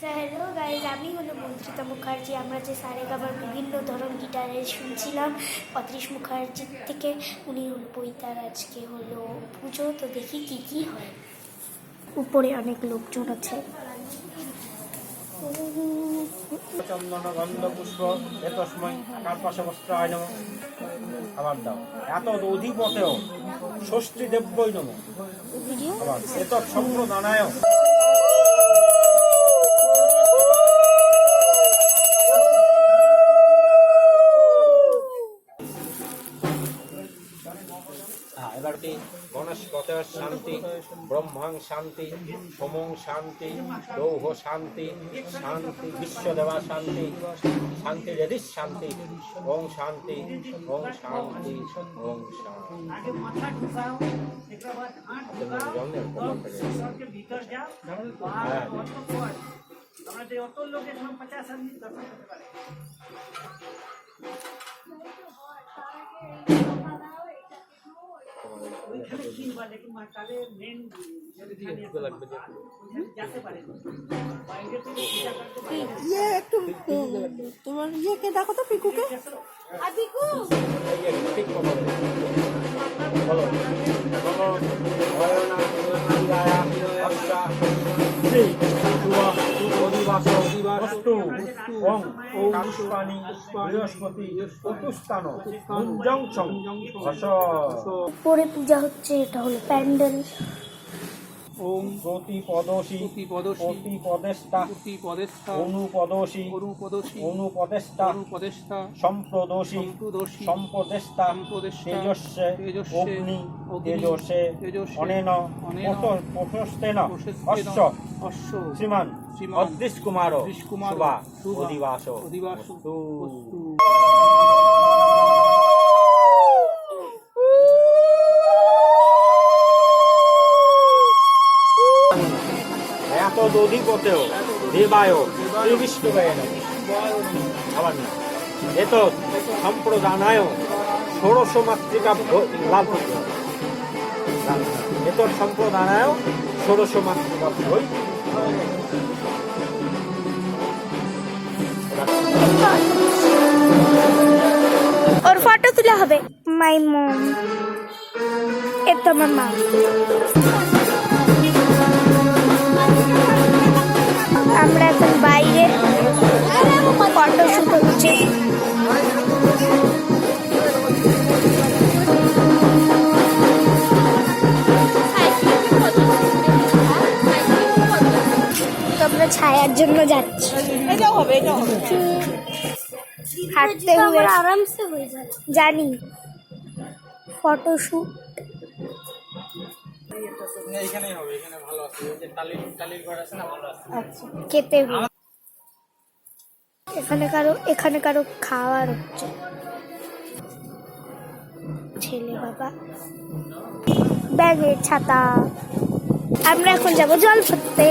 Hello guys, আমি হলো মন্ত্রিতা মুখার্জি। আমরা যে সারেগামার বিভিন্ন ধরন গিটারে শুনছিলাম অত্রিশ মুখার্জির থেকে, উনি হলো বইতার। আজকে হলো পুজো, তো দেখি কি কি হয়। উপরে অনেক লোকজন আছে। চন্দন গন্ধ পুষ্প এতস্ময় কার্পাশ বস্ত্রায় নমঃ। আবার দাও এত অধিপতেও ষষ্ঠী দেব্যই নমঃ। আবার এতৎ সম্প্রদানায় এবারটি বনস্পত শান্তি, ব্রহ্মাং শান্তি, সোমং শান্তি, লৌহ শান্তি, শান্তি বিশ্বদেবা শান্তি, শান্তি রেদিস শান্তি, ওং শান্তি, ওং শান্তি, ওং ये একটু তোমার ইয়েকে দেখো তো, পিকুকে। আর পিকু পরে পূজা হচ্ছে, এটা হলো প্যান্ডেল। ওম প্রতিপদোষী প্রতিপদেষ্টা অনুপদোষী অনুপদেষ্টা সম্প্রদোষী সম্পদেষ্টা তেজস্যে অগ্নি তেজসে অনেন প্রশস্তেন অশ্ব শ্রীমান অদৃশ কুমার শুভা অধিবাস। এত অধিপতেও দেবায় শ্রীবিষ্ণুবায় নমঃ। আবার না এত সম্প্রদানায় ষোড়শ মাতৃকা লাভ হতে হবে। এত সম্প্রদানায় ষোড়শ মাতৃকা বই। ওর ফটো তোলা হবে। মাই মম, এ তো আমার মা। আমরা এখন বাইরে ফটো শুট হচ্ছে। আমরা ছায়ার জন্য যাচ্ছি। এটাও হবে, এটাও হবে। হাঁটতে হবে, আরামসে হয়ে যাবে। জানি ফটো শুট এইখানেই হবে, এখানে ভালো আছে। ওই যে টালির ঘর আছে না, ভালো আছে। আচ্ছা, খেতে হবে। এখানে কারো খাওয়ার হচ্ছে। ছেলে বাবা ব্যাগে ছাতা। আমরা এখন যাব জল ভরতে।